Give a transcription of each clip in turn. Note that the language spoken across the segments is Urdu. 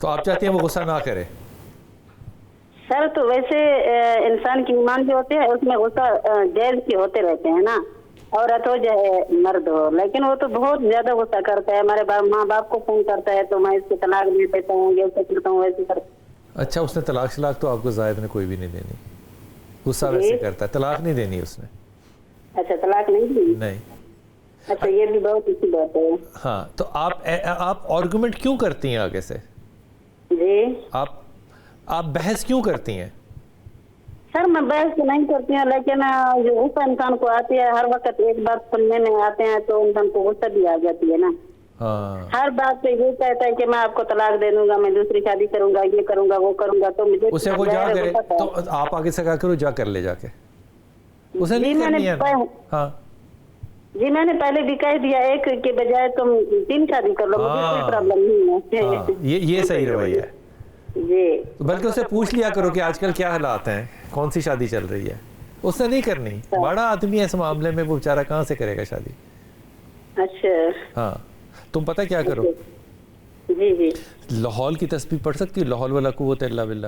تو آپ چاہتے ہیں وہ غصہ نہ کرے؟ سر تو ویسے انسان کی ایمان جو ہوتے ہیں اس میں غصہ جائز کے ہوتے رہتے ہیں نا، عورت ہو چاہے مرد ہو، لیکن وہ تو بہت زیادہ غصہ کرتا ہے. ہمارے ماں باپ کو فون کرتا ہے تو میں اس کی طلاق دے دیتا ہوں، ایسے کرتا ہوں ویسے کرتا ہوں. اچھا اس نے طلاق شلاق تو آپ کو زائد نے کوئی بھی نہیں دینی، غصہ ویسے کرتا ہے، طلاق نہیں دینی اس نے. اچھا طلاق نہیں دی؟ نہیں. اچھا یہ بھی بہت اچھی بات ہے. ہاں تو آپ آرگومنٹ کیوں کرتی ہیں آگے سے؟ جی آپ بحث کیوں کرتی ہیں؟ سر میں بحث نہیں کرتی ہوں، لیکن جو غصہ انسان کو آتی ہے ہر وقت ایک بات سننے میں آتے ہیں تو انسان کو غصہ بھی آ جاتی ہے نا. ہر بات پہ یہ کہتا ہے کہ میں آپ کو طلاق دے دوں گا، میں دوسری شادی کروں گا، یہ کروں گا وہ کروں گا، تو مجھے اسے وہ جا کرے تو آپ آگے سے کہا کرو جا کر لے جا کے، اسے نہیں کرنی ہے. ہاں جی میں نے پہلے بھی کہہ دیا ایک کے بجائے تم 3 شادی کر لو، مجھے کوئی پرابلم نہیں ہے. یہ صحیح رویہ ہے. جی بلکہ اسے پوچھ لیا کرو کہ آج کل کیا حالات ہیں، کون سی شادی چل رہی ہے. اس نے نہیں کرنی، بڑا آدمی ہے اس معاملے میں، وہ بیچارہ کہاں سے کرے گا شادی. اچھا ہاں تم پتہ کیا کرو، جی جی لاہور کی تسبیح پڑھ سکتی، لاہور والا قوت الا باللہ.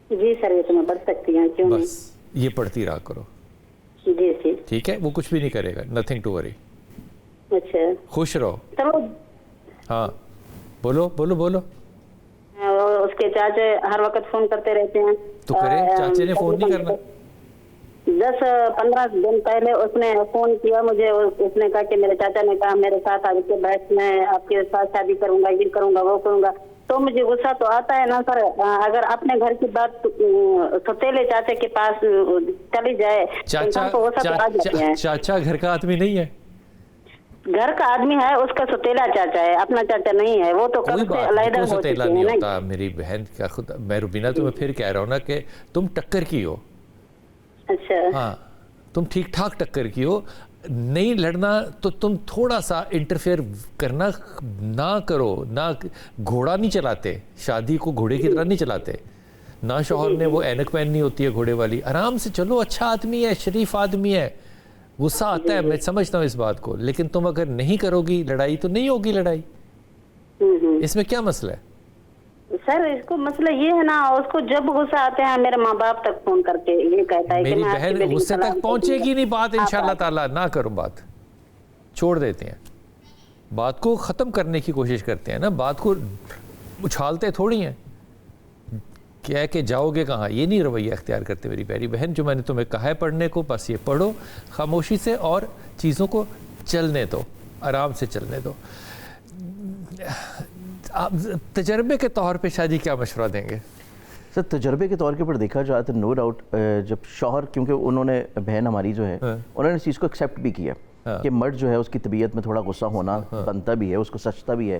جی سر یہ تو میں پڑھ سکتی ہوں، کیوں نہیں. بس یہ پڑھتی رہا کرو. جی جی ٹھیک ہے، وہ کچھ بھی نہیں کرے گا، نتھنگ ٹو وری. اچھا خوش رہو. چلو. ہاں بولو بولو بولو. اس کے چاچے ہر وقت فون کرتے رہتے ہیں. تو کرے، چاچے نے فون نہیں کرنا. 10-15 دن پہلے اس نے فون کیا مجھے، اس نے کہا کہ میرے چاچا نے کہا میرے ساتھ آ کے بیٹھ، میں آپ کے ساتھ شادی کروں گا، یہ کروں گا وہ کروں گا. تو مجھے غصہ تو آتا ہے نا سر. اگر اپنے گھر کی بات ستیلے چاچے کے پاس چلی جائے تو غصہ تو آ جاتے ہیں. چاچا گھر کا آدمی نہیں ہے، گھر کا آدمی ہے، اس کا ستیلا چاچا ہے، اپنا چاچا نہیں ہے. وہ تو کب سے علیحدہ ہو چکے ہیں نا. میری بہن کا خود میں روبینہ تمہیں پھر کہہ رہا ہوں نا کہ تم ٹکر کی ہو. اچھا ہاں تم ٹھیک ٹھاک ٹکر کی ہو. نہیں لڑنا تو تم تھوڑا سا انٹرفیئر کرنا نہ کرو. نہ گھوڑا نہیں چلاتے، شادی کو گھوڑے کی طرح نہیں چلاتے. نہ شوہر نے وہ اینک پہننی ہوتی ہے گھوڑے والی. آرام سے چلو، اچھا آدمی ہے، شریف آدمی ہے. غصہ آتا ہے، میں سمجھتا ہوں اس بات کو، لیکن تم اگر نہیں کرو گی لڑائی تو نہیں ہوگی لڑائی. اس میں کیا مسئلہ ہے سر؟ اس کو مسئلہ یہ ہے نا، اس کو جب غصہ آتے ہیں میرے ماں باپ تک فون کر کے یہ کہتا ہے کہ میری بہن غصے تک پہنچے گی نہیں بات، انشاءاللہ تعالیٰ نہ کرو بات، چھوڑ دیتے ہیں. بات کو ختم کرنے کی کوشش کرتے ہیں نا، بات کو اچھالتے تھوڑی ہیں. کیا کہ جاؤ گے کہاں، یہ نہیں رویہ اختیار کرتے میری پیاری بہن. جو میں نے تمہیں کہا ہے پڑھنے کو، بس یہ پڑھو خاموشی سے اور چیزوں کو چلنے دو، آرام سے چلنے دو. آپ تجربے کے طور پہ شادی کیا مشورہ دیں گے؟ سر تجربے کے طور کے پر دیکھا جائے تو نو ڈاؤٹ جب شوہر، کیونکہ انہوں نے بہن ہماری جو ہے انہوں نے اس چیز کو ایکسیپٹ بھی کیا کہ مرد جو ہے اس کی طبیعت میں تھوڑا غصہ ہونا بنتا بھی ہے، اس کو سچتا بھی ہے.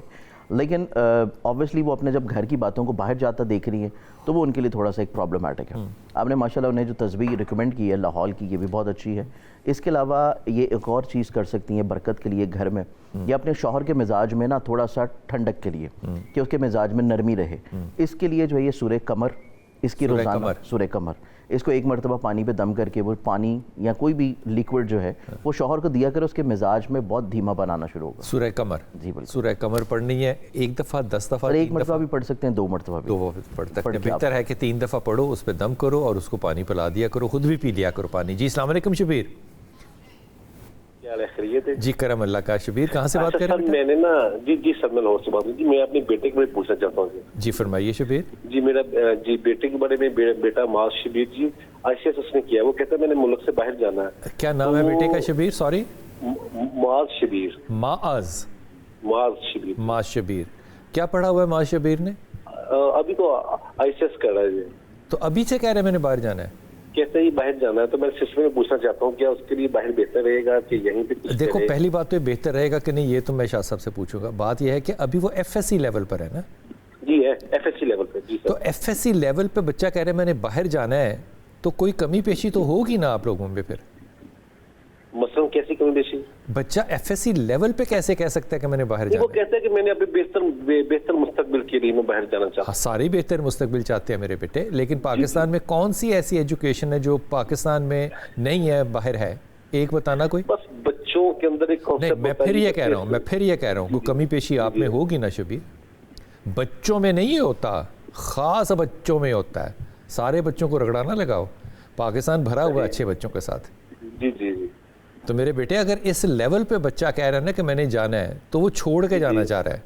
لیکن آبویسلی وہ اپنے جب گھر کی باتوں کو باہر جاتا دیکھ رہی ہیں تو وہ ان کے لیے تھوڑا سا ایک پرابلمٹک ہے. آپ نے ماشاءاللہ انہیں جو تسبیح ریکمینڈ کی ہے لاہور کی، یہ بھی بہت اچھی ہے. اس کے علاوہ یہ ایک اور چیز کر سکتی ہیں برکت کے لیے گھر میں، یا اپنے شوہر کے مزاج میں نا تھوڑا سا ٹھنڈک کے لیے کہ اس کے مزاج میں نرمی رہے. اس کے لیے جو ہے یہ سورہ قمر، اس کی روزانہ سورہ قمر، اس کو 1 مرتبہ پانی پہ دم کر کے وہ پانی یا کوئی بھی لیکوڈ جو ہے وہ شوہر کو دیا کر اس کے مزاج میں بہت دھیما بنانا شروع ہوگا. سورہ قمر، جی بالکل سورہ قمر پڑھنی ہے 1 دفعہ 10 دفعہ 1 مرتبہ بھی پڑھ سکتے ہیں، 2 مرتبہ بھی پڑھ سکتے ہیں. بہتر ہے کہ 3 دفعہ پڑھو، اس پہ دم کرو اور اس کو پانی پلا دیا کرو، خود بھی پی لیا کرو پانی. جی السلام علیکم شبیر. خیریت ہے جی کرم اللہ کا. شبیر کہاں سے بات کر رہے ہیں؟ میں نے نا جی سر میں لاہور سے بات کی. میں اپنے بیٹے کے بارے میں پوچھنا چاہتا ہوں. جی فرمائیے شبیر. جی میرا بیٹے کے بارے میں بیٹا معاذ شبیر جی ICS اس نے کیا، وہ کہتا ہے میں نے ملک سے باہر جانا ہے. کیا نام ہے بیٹے کا شبیر؟ سوری معاذ شبیر. معاذ شبیر. کیا پڑھا ہوا ہے معاذ شبیر نے؟ ابھی تو ICS کر رہا ہے. تو ابھی سے کہہ رہے ہیں میں نے باہر جانا ہے، کہتے ہی باہر جانا ہے. تو میں سلسلے میں پوچھنا چاہتا ہوں کیا اس کے لیے باہر بہتر رہے گا کہ یہیں پہ؟ دیکھو پہلی بات تو بہتر رہے گا کہ نہیں، یہ تو میں شاہ صاحب سے پوچھوں گا. بات یہ ہے کہ ابھی وہ FSC لیول پر ہے نا؟ جی ہے FSC لیول پہ. جی تو FSC لیول پہ بچہ کہہ رہے ہیں میں نے باہر جانا ہے، تو کوئی کمی پیشی تو ہوگی نا آپ لوگوں میں. پھر مثلا کیسی کمی بیشی؟ بچہ FSC لیول پہ کیسے کہہ سکتا ہے کہ میں نے باہر جانا ہے؟ وہ کہتا ہے کہ میں نے اپنے بہتر مستقبل کے لیے میں باہر جانا چاہتا ہوں. سارے بہتر مستقبل چاہتے ہیں میرے بیٹے، لیکن پاکستان میں کون سی ایسی ایجوکیشن ہے جو پاکستان میں نہیں ہے، باہر ہے؟ ایک بتانا کوئی. بس بچوں کے اندر ایک نہیں، میں پھر یہ کہہ رہا ہوں کوئی کمی پیشی آپ میں ہوگی نا شبیر. بچوں میں نہیں ہوتا, خاص بچوں میں ہوتا ہے. سارے بچوں کو رگڑا نہ لگاؤ, پاکستان بھرا ہوا اچھے بچوں کے ساتھ. جی جی جی. تو میرے بیٹے اگر اس لیول پہ بچہ کہہ رہا ہے نا کہ میں نے جانا ہے, تو وہ چھوڑ کے جانا چاہ رہا ہے.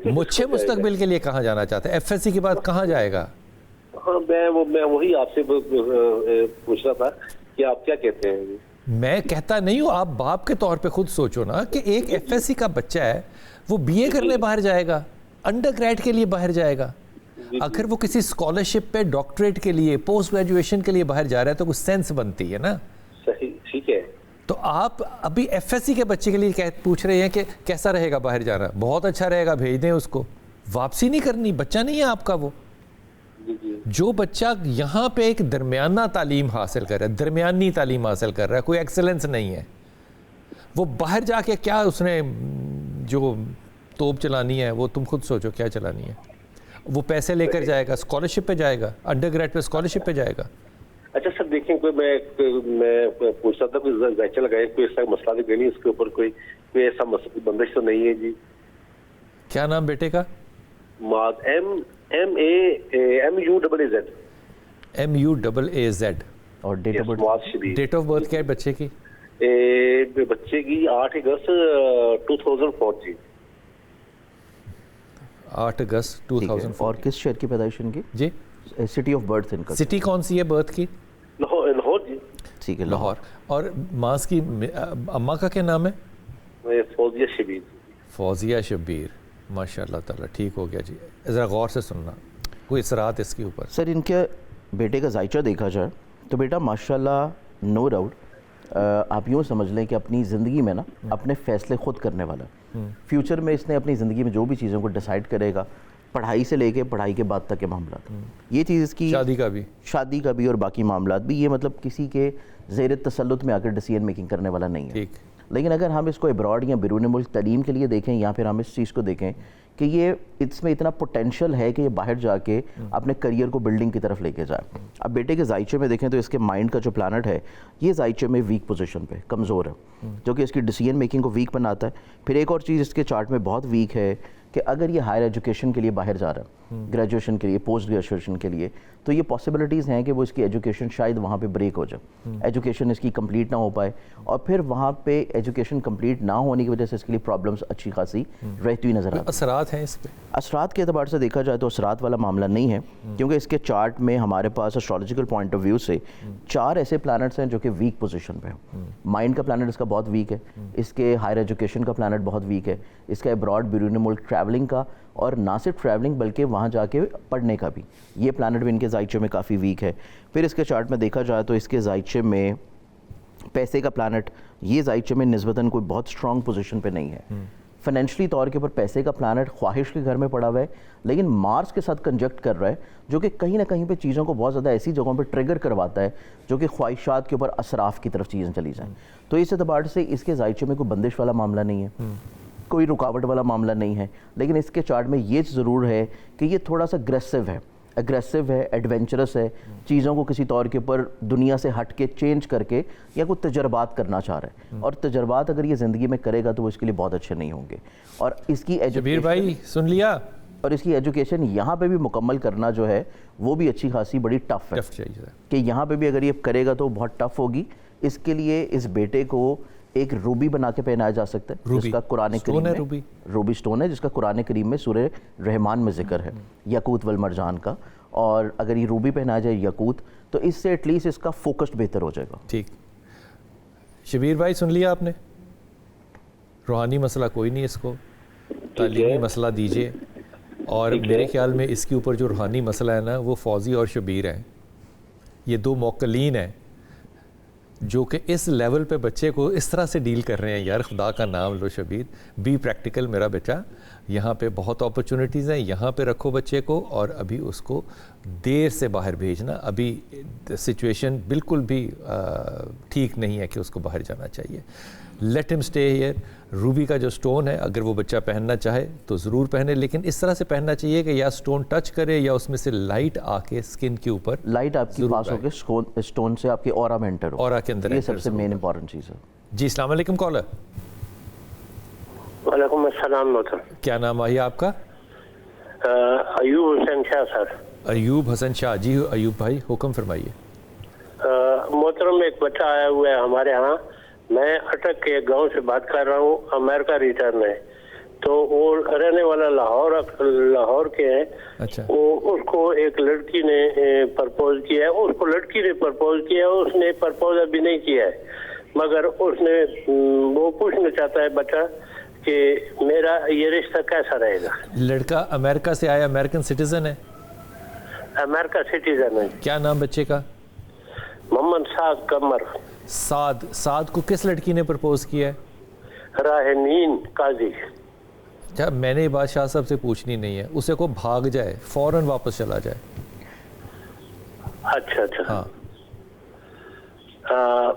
مجھے مستقبل کے لیے کہاں جانا چاہتا ہے؟ ایف ایس سی کے بعد کہاں جائے گا؟ ہاں میں وہی آپ سے پوچھ رہا تھا کہ آپ کیا کہتے ہیں. میں کہتا نہیں ہوں, آپ باپ کے طور پہ خود سوچو نا کہ ایک ایف ایس سی کا بچہ ہے, وہ بی اے کرنے باہر جائے گا, انڈر گریڈ کے لیے باہر جائے گا. اگر وہ کسی اسکالرشپ پہ ڈاکٹریٹ کے لیے, پوسٹ گریجویشن کے لیے باہر جا رہا ہے تو کچھ سینس بنتی ہے نا. صحیح, ٹھیک ہے. تو آپ ابھی ایف ایس سی کے بچے کے لیے پوچھ رہے ہیں کہ کیسا رہے گا باہر جانا؟ بہت اچھا رہے گا, بھیج دیں اس کو. واپسی نہیں کرنی, بچہ نہیں ہے آپ کا وہ. جو بچہ یہاں پہ ایک درمیانہ تعلیم حاصل کر رہا ہے, درمیانی تعلیم حاصل کر رہا ہے, کوئی ایکسلنس نہیں ہے, وہ باہر جا کے کیا اس نے جو توپ چلانی ہے وہ تم خود سوچو کیا چلانی ہے. وہ پیسے لے کر جائے گا, اسکالرشپ پہ جائے گا, انڈر گریڈ پہ اسکالرشپ پہ جائے گا. اچھا سر دیکھیں, کوئی میں پوچھ رہا تھا کوئی ذائچہ لگائے, کوئی ایسا مسئلہ بھی نہیں اس کے اوپر, کوئی ایسا بندش تو نہیں ہے جی؟ کیا نام بیٹے کا؟ MUAAZ. اور ڈیٹ آف برتھ کیا ہے بچے کی؟ بچے کی 8 اگست 2004 جی. 8 اگست 2004. اور کس شہر کی پیدائش ان کی؟ جی سٹی آف برتھ ان کا. سٹی کون سی ہے برتھ کی؟ لاہور جی. ٹھیک ہے, لاہور. اور ماں کی اماں کا کیا نام ہے؟ فوزیہ شبیر. فوزیہ شبیر, ماشاء اللہ تعالیٰ, ٹھیک ہو گیا جی. ذرا غور سے سننا, کوئی اثرات اس کے اوپر. سر ان کے بیٹے کا ذائچہ دیکھا جائے تو بیٹا ماشاء اللہ نو ڈاؤٹ آپ یوں سمجھ لیں کہ اپنی زندگی میں نا اپنے فیصلے خود کرنے والا ہے. فیوچر میں اس نے اپنی زندگی میں جو بھی چیزوں کو ڈیسائیڈ کرے گا, پڑھائی سے لے کے پڑھائی کے بعد تک کے معاملات, یہ چیز اس کی شادی کا بھی اور باقی معاملات بھی, یہ مطلب کسی کے زیر تسلط میں آ کر ڈیسیژن میکنگ کرنے والا نہیں ہے. لیکن اگر ہم اس کو ابراڈ یا بیرون ملک تعلیم کے لیے دیکھیں, یا پھر ہم اس چیز کو دیکھیں کہ یہ اس میں اتنا پوٹینشیل ہے کہ یہ باہر جا کے اپنے کریئر کو بلڈنگ کی طرف لے کے جائے. اب بیٹے کے ذائچے میں دیکھیں تو اس کے مائنڈ کا جو پلانٹ ہے یہ ذائچے میں ویک پوزیشن پہ کمزور ہے, جو کہ اس کی ڈیسیژن میکنگ کو ویک بناتا ہے. پھر ایک اور چیز اس کے چارٹ میں بہت ویک ہے کہ اگر یہ ہائر ایجوکیشن کے لیے باہر جا رہا ہے, گریجویشن کے لیے, پوسٹ گریجویشن کے لیے, تو یہ پاسبلٹیز ہیں کہ وہ اس کی ایجوکیشن شاید وہاں پہ بریک ہو جائے, ایجوکیشن اس کی کمپلیٹ نہ ہو پائے, اور پھر وہاں پہ ایجوکیشن کمپلیٹ نہ ہونے کی وجہ سے اس کے لیے پرابلمس اچھی خاصی رہتی ہوئی نظر آتی ہیں. اثرات ہیں اس پہ؟ اثرات کے اعتبار سے دیکھا جائے تو اثرات والا معاملہ نہیں ہے, کیونکہ اس کے چارٹ میں ہمارے پاس اسٹرالوجیکل پوائنٹ آف ویو سے 4 ایسے پلانٹس ہیں جو کہ ویک پوزیشن پہ ہیں. مائنڈ کا پلانٹ اس کا بہت ویک ہے, اس کے ہائر ایجوکیشن کا پلانٹ بہت ویک ہے, اس کا ابراڈ بیرون ملک ٹریولنگ کا, اور نہ صرف ٹریولنگ بلکہ وہاں جا کے پڑھنے کا بھی, یہ پلانٹ بھی ان کے ذائچے میں کافی ویک ہے. پھر اس کے چارٹ میں دیکھا جائے تو اس کے ذائچے میں پیسے کا پلانٹ, یہ ذائچے میں نسبتاً کوئی بہت اسٹرانگ پوزیشن پہ نہیں ہے. فائنینشلی طور کے اوپر پیسے کا پلانٹ خواہش کے گھر میں پڑا ہوا ہے, لیکن مارس کے ساتھ کنجکٹ کر رہا ہے, جو کہ کہیں نہ کہیں پہ چیزوں کو بہت زیادہ ایسی جگہوں پہ ٹریگر کرواتا ہے جو کہ خواہشات کے اوپر اسراف کی طرف چیزیں چلی جائیں. تو اس اعتبار سے اس کے ذائچے میں کوئی بندش والا معاملہ نہیں ہے, کوئی رکاوٹ والا معاملہ نہیں ہے. لیکن اس کے چارٹ میں یہ ضرور ہے کہ یہ تھوڑا سا اگریسو ہے, ایڈونچرس ہے, چیزوں کو کسی طور کے اوپر دنیا سے ہٹ کے چینج کر کے یا کوئی تجربات کرنا چاہ رہا ہے, اور تجربات اگر یہ زندگی میں کرے گا تو وہ اس کے لیے بہت اچھے نہیں ہوں گے. اور اس کی شبیر بھائی سن لیا, اور اس کی ایجوکیشن یہاں پہ بھی مکمل کرنا جو ہے وہ بھی اچھی خاصی بڑی ٹف ہے, کہ یہاں پہ بھی اگر یہ کرے گا تو بہت ٹف ہوگی. اس کے لیے اس بیٹے کو ایک روبی بنا کے پہنایا جا سکتا ہے, جس کا قرآن کریم میں روبی سٹون ہے, جس کا قرآن کریم میں سورہ رحمان میں ذکر ہے, یاقوت والمرجان کا. اور اگر یہ روبی پہنایا جائے یاقوت, تو اس سے ایٹ لیسٹ اس کا فوکس بہتر ہو جائے گا. ٹھیک. شبیر بھائی سن لیا آپ نے, روحانی مسئلہ کوئی نہیں, اس کو تعلیمی مسئلہ دیجئے. اور میرے خیال میں اس کے اوپر جو روحانی مسئلہ ہے نا وہ فوزی اور شبیر ہیں, یہ 2 موکلین ہیں جو کہ اس لیول پہ بچے کو اس طرح سے ڈیل کر رہے ہیں. یار خدا کا نام لو شبیر, بی پریکٹیکل میرا بیٹا, یہاں پہ بہت اپرچونیٹیز ہیں, یہاں پہ رکھو بچے کو, اور ابھی اس کو دیر سے باہر بھیجنا, ابھی سچویشن بالکل بھی ٹھیک نہیں ہے کہ اس کو باہر جانا چاہیے. لیٹ ہم اسٹے ہیئر. روبی کا جو سٹون ہے اگر وہ بچہ پہننا چاہے تو ضرور پہنے, لیکن اس طرح سے پہننا چاہیے کہ یا سٹون ٹچ کرے یا اس میں سے لائٹ آ کے سکن کے اوپر, لائٹ آپ کی پاس ہو کے سٹون سے آپ کے اورا میں انٹر ہو, اورا کے اندر, یہ سب سے مین امپورٹنٹ چیز ہے. جی السلام علیکم. کالر وعلیکم السلام محترم. کیا نام ہے آپ کا؟ ایوب حسین شاہ سر. ایوب حسن شاہ. جی ایوب بھائی حکم فرمائیے. محترم ایک بچہ آیا ہوا ہے ہمارے ہاں. میں اٹک کے گاؤں سے بات کر رہا ہوں, امریکہ ریٹرن ہے, تو وہ رہنے والا لاہور کے ہیں. اچھا. اس کو ایک لڑکی نے پرپوز کیا ہے, اس کو لڑکی نے پرپوز کیا ہے, اس نے پرپوز ابھی نہیں کیا ہے, مگر اس نے وہ پوچھنا چاہتا ہے بچہ کہ میرا یہ رشتہ کیسا رہے گا. لڑکا امریکہ سے آیا, امریکن سٹیزن ہے؟ امریکہ سٹیزن ہے. کیا نام بچے کا؟ محمد سعد قمر. سعد کو کس لڑکی نے پرپوز کیا ہے؟ راہنین قاضی. اچھا, میں نے یہ بات شاہ صاحب سے پوچھنی نہیں ہے, اسے کو بھاگ جائے فوراً واپس چلا جائے. اچھا اچھا. ہاں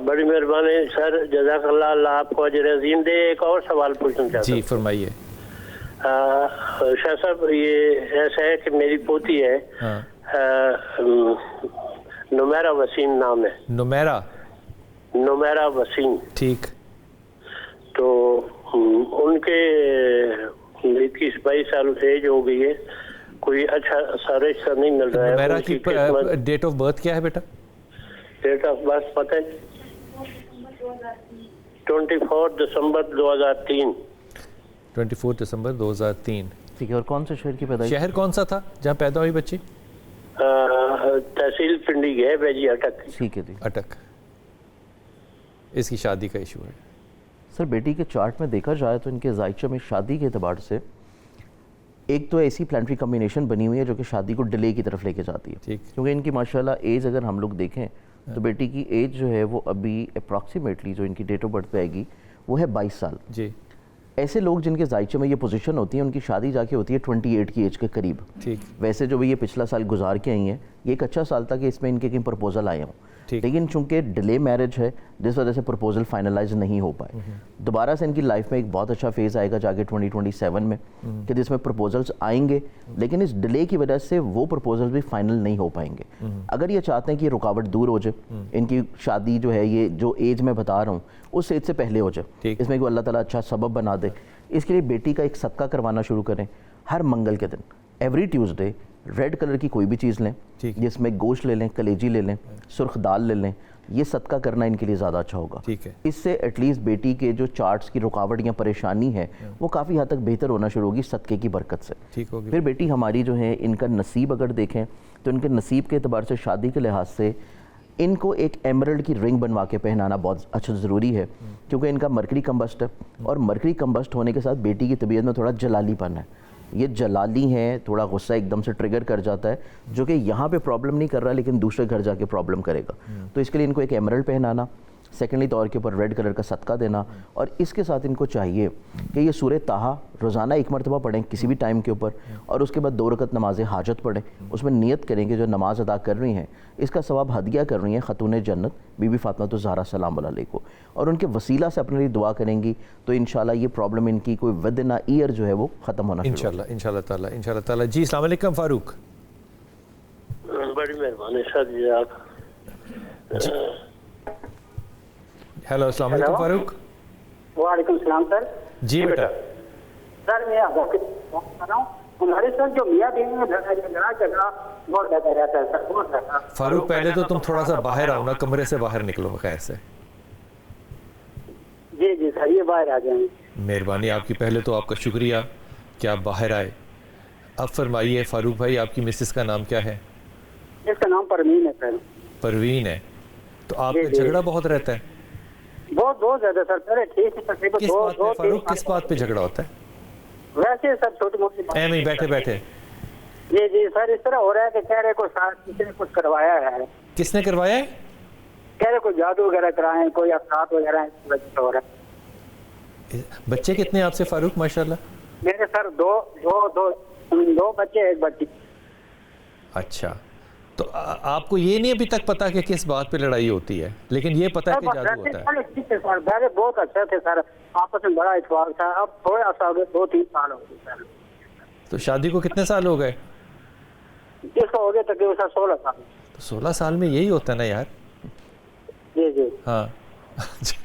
بڑی مہربانی سر, جزاک اللہ, اللہ آپ کو اجر عظیم دے. ایک اور سوال پوچھنا چاہتا ہوں. جی فرمائیے. شاہ صاحب یہ ایسا ہے کہ میری پوتی ہے, نمیرہ وسیم نام ہے. نمیرہ وسیم. ٹھیک. تو ان کے 21-22 سال ایج ہو گئی ہے, کوئی اچھا سا رشتہ نہیں مل رہا ہے. نمیرہ کی ڈیٹ آف برتھ کیا ہے بیٹا؟ ڈیٹ آف برتھ پتہ ہے 24 دسمبر 2003. 24 دسمبر 2003. ٹھیک ہے. اور کون سے شہر کی پیدائش؟ شہر کون سا تھا جہاں پیدا ہوئی بچی؟ تحصیل پنڈی ہے بھائی, اٹک. ٹھیک ہے جی. اٹک. اس کی شادی کا ایشو ہے سر. بیٹی کے چارٹ میں دیکھا جائے تو ان کے ذائچہ میں شادی کے اعتبار سے ایک تو ایسی پلانٹری کمبینیشن بنی ہوئی ہے جو کہ شادی کو ڈیلے کی طرف لے کے جاتی ہے, کیونکہ ان کی ماشاءاللہ ایج اگر ہم لوگ دیکھیں تو بیٹی کی ایج جو ہے وہ ابھی اپروکسیمیٹلی جو ان کی ڈیٹ آف برتھ پہ آئے گی وہ ہے 22 سال. جی. ایسے لوگ جن کے ذائچے میں یہ پوزیشن ہوتی ہے ان کی شادی جا کے ہوتی ہے 28 کی ایج کے قریب. ٹھیک. ویسے جو بھی یہ پچھلا سال گزار کے آئی ہیں یہ ایک اچھا سال تھا کہ اس میں ان کے کہیں پرپوزل آئے ہوں, لیکن چونکہ ڈیلے میرج ہے جس وجہ سے پرپوزل فائنلائز نہیں ہو پائے. دوبارہ سے ان کی لائف میں ایک بہت اچھا فیز آئے گا جا کے 2027 میں کہ جس میں پرپوزلز آئیں گے, لیکن اس ڈیلے کی وجہ سے وہ پرپوزل بھی فائنل نہیں ہو پائیں گے. اگر یہ چاہتے ہیں کہ یہ رکاوٹ دور ہو جائے, ان کی شادی جو ہے یہ جو ایج میں بتا رہا ہوں اس ایج سے پہلے ہو جائے, اس میں کوئی اللہ تعالیٰ اچھا سبب بنا دے, اس کے لیے بیٹی کا ایک صدقہ کروانا شروع کریں. ہر منگل کے دن ایوری ٹیوزڈے ریڈ کلر کی کوئی بھی چیز لیں, جس میں گوشت لے لیں, کلیجی لے لیں, سرخ دال لے لیں. یہ صدقہ کرنا ان کے لیے زیادہ اچھا ہوگا. اس سے ایٹ لیسٹ بیٹی کے جو چارٹس کی رکاوٹ یا پریشانی ہے وہ کافی حد تک بہتر ہونا شروع ہوگی صدقے کی برکت سے. پھر بیٹی ہماری جو ہے ان کا نصیب اگر دیکھیں تو ان کے نصیب کے اعتبار سے شادی کے لحاظ سے ان کو ایک ایمرلڈ کی رنگ بنوا کے پہنانا بہت اچھا ضروری ہے, کیونکہ ان کا مرکری کمبسٹ ہے, اور مرکری کمبسٹ ہونے کے ساتھ بیٹی کی طبیعت میں تھوڑا جلالی پن ہے. یہ جلالی ہیں, تھوڑا غصہ ایک دم سے ٹریگر کر جاتا ہے جو کہ یہاں پہ پرابلم نہیں کر رہا لیکن دوسرے گھر جا کے پرابلم کرے گا. تو اس کے لیے ان کو ایک ایمرلڈ پہنانا, سیکنڈلی طور کے اوپر ریڈ کلر کا صدقہ دینا, اور اس کے ساتھ ان کو چاہیے کہ یہ سورہ طٰہٰ روزانہ 1 مرتبہ پڑھیں کسی بھی ٹائم کے اوپر, اور اس کے بعد 2 رکعت نماز حاجت پڑھیں. اس میں نیت کریں کہ جو نماز ادا کر رہی ہیں اس کا ثواب ہدیہ کر رہی ہیں خاتون جنت بی بی فاطمہ الزہرا سلام علیہ کو, اور ان کے وسیلہ سے اپنے لیے دعا کریں گی تو انشاءاللہ یہ پرابلم ان کی کوئی ود ان ایئر جو ہے وہ ختم ہونا شروع ہوگا انشاءاللہ تعالیٰ. جی السلام علیکم فاروق. بڑی مہربانی سر. جی آپ ہیلو السلام علیکم فاروق. وعلیکم السلام سر. جی بیٹا. سر میں آپ کو کر رہا ہوں, ہمارے سر جو میاں بیوی میں جھگڑا بہت زیادہ رہتا ہے سر, بہت زیادہ. فاروق پہلے تو تم تھوڑا سا باہر آؤ نا, کمرے سے باہر نکلو خیر سے. جی جی سر یہ باہر آ جائیں. مہربانی آپ کی. پہلے تو آپ کا شکریہ کہ آپ باہر آئے. اب فرمائیے فاروق بھائی, آپ کی مسز کا نام کیا ہے؟ اس کا نام پروین ہے سر. پروین ہے. تو آپ کا جھگڑا بہت رہتا ہے؟ بہت زیادہ سر. پہلے ٹھیک ہے تقریباً فاروق کس بات پہ جھگڑا ہوتا ہے؟ ویسے سر چھوٹی موٹی بات. نہیں بیٹھے. جی جی سر اس طرح ہو رہا ہے کہ کہہ رہے کو کسی نے کچھ کروایا ہے. کس نے کروایا ہے؟ کہہ رہے کوئی جادو وغیرہ کرائیں, کوئی افراد وغیرہ اس وجہ سے ہو رہا ہے. بچے کتنے آپ سے فاروق ماشاءاللہ؟ میرے سر دو بچے ایک بچی. اچھا, تو آپ کو یہ نہیں ابھی تک پتا کہ کس بات پہ لڑائی ہوتی ہے, لیکن یہ پتا ہے کہ جادو ہوتا ہے؟ سر پہلے بہت اچھا تھے سر, آپس میں بڑا اتفاق تھا. اب تھوڑا سا 2-3 سال ہو گئے سر. تو شادی کو کتنے سال ہو گئے؟ اس کو ہو گیا تقریباً 16 سال. تو 16 سال میں یہی ہوتا ہے نا یار. جی جی ہاں,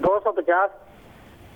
250।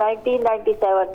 1997।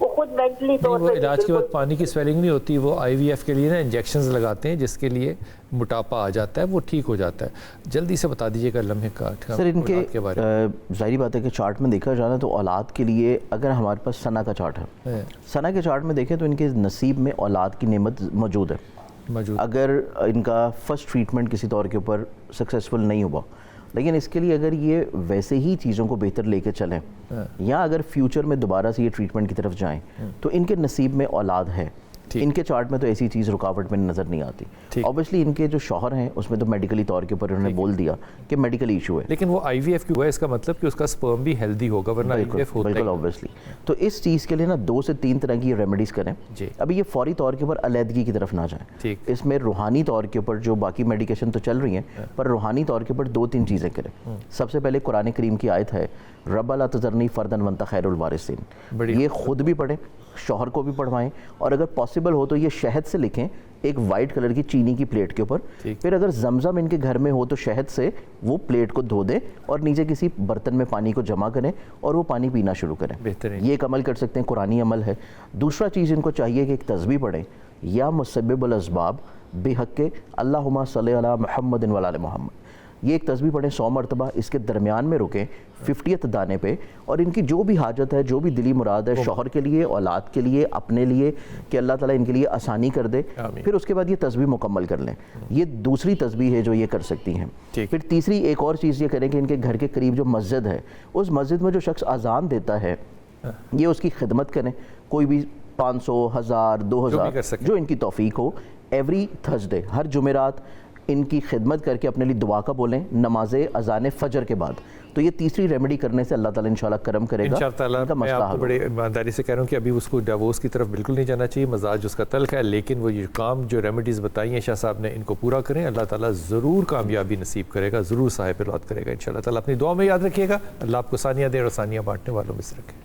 وہ خود مینٹلی طور وہ پہ علاج کے بعد پانی کی سویلنگ نہیں ہوتی, وہ آئی وی ایف کے لیے نا انجیکشنز لگاتے ہیں جس کے لیے موٹاپا آ جاتا ہے, وہ ٹھیک ہو جاتا ہے. جلدی سے بتا دیجیے گا لمحے کاٹ سر ان کے ظاہری بات ہے کہ چارٹ میں دیکھا جانا تو اولاد کے لیے اگر ہمارے پاس ثنا کا چارٹ ہے, ثنا کے چارٹ میں دیکھیں تو ان کے نصیب میں اولاد کی نعمت موجود ہے. اگر ان کا فرسٹ ٹریٹمنٹ کسی طور کے اوپر سکسیسفل نہیں ہوا, لیکن اس کے لیے اگر یہ ویسے ہی چیزوں کو بہتر لے کے چلیں یا اگر فیوچر میں دوبارہ سے یہ ٹریٹمنٹ کی طرف جائیں تو ان کے نصیب میں اولاد ہے. ان کے چارٹ میں تو ایسی چیز رکاوٹ میں نظر نہیں آتی. اوبیسلی ان کے جو شوہر ہیں اس میں تو میڈیکلی طور کے اوپر انہوں نے بول دیا کہ میڈیکل ایشو ہے, لیکن وہ آئی وی ایف کی ہوا ہے, اس کا مطلب کہ اس کا سپرم بھی ہیلدی ہوگا, ورنہ آئی وی ایف ہوتا ہے. بالکل اوبیسلی. تو اس چیز کے لیے نا 2 سے 3 طرح کی ریمیڈیز کریں. ابھی یہ فوری طور کے اوپر علیحدگی کی طرف نہ جائیں, اس میں روحانی طور کے اوپر جو باقی میڈیکیشن تو چل رہی ہیں پر روحانی طور کے اوپر 2-3 چیزیں کریں. سب سے پہلے قرآن کریم کی آیت ہے رب لا تذرنی فردا وانت خیر الوارثین, یہ خود بھی پڑھیں, شوہر کو بھی پڑھوائیں, اور اگر پاسبل ہو تو یہ شہد سے لکھیں ایک وائٹ کلر کی چینی کی پلیٹ کے اوپر. پھر اگر زمزم ان کے گھر میں ہو تو شہد سے وہ پلیٹ کو دھو دیں اور نیچے کسی برتن میں پانی کو جمع کریں اور وہ پانی پینا شروع کریں. یہ ایک عمل کر سکتے ہیں, قرآنی عمل ہے. دوسرا چیز ان کو چاہیے کہ ایک تسبیح پڑھیں, یا مسبب الاسباب بحق اللہم صلی علی محمد و علی محمد. یہ ایک تسبیح پڑھیں 100 مرتبہ, اس کے درمیان میں رکیں 50th دانے پہ, اور ان کی جو بھی حاجت ہے, جو بھی دلی مراد ہے, شوہر کے لیے, اولاد کے لیے, اپنے لیے, کہ اللہ تعالیٰ ان کے لیے آسانی کر دے. پھر اس کے بعد یہ تسبیح مکمل کر لیں. یہ دوسری تسبیح ہے جو یہ کر سکتی ہیں. پھر تیسری ایک اور چیز یہ کریں کہ ان کے گھر کے قریب جو مسجد ہے, اس مسجد میں جو شخص اذان دیتا ہے یہ اس کی خدمت کریں. کوئی بھی 500, 1000, 2000 جو ان کی توفیق ہو, ایوری تھرسڈے, ہر جمعرات ان کی خدمت کر کے اپنے لیے دعا کا بولیں نماز اذان فجر کے بعد. تو یہ تیسری ریمیڈی کرنے سے اللہ تعالیٰ انشاءاللہ کرم کرے گا. انشاءاللہ میں آپ کو بڑے ایمانداری سے کہہ رہا ہوں کہ ابھی اس کو ڈیورس کی طرف بالکل نہیں جانا چاہیے, مزاج اس کا تلخ ہے, لیکن وہ یہ کام جو ریمیڈیز بتائی ہیں شاہ صاحب نے ان کو پورا کریں, اللہ تعالیٰ ضرور کامیابی نصیب کرے گا, ضرور صاحب اولاد کرے گا انشاءاللہ تعالیٰ. اپنی دعا میں یاد رکھیے گا. اللہ آپ کو ثانیہ دے اور ثانیہ بانٹنے والوں میں سے رکھے.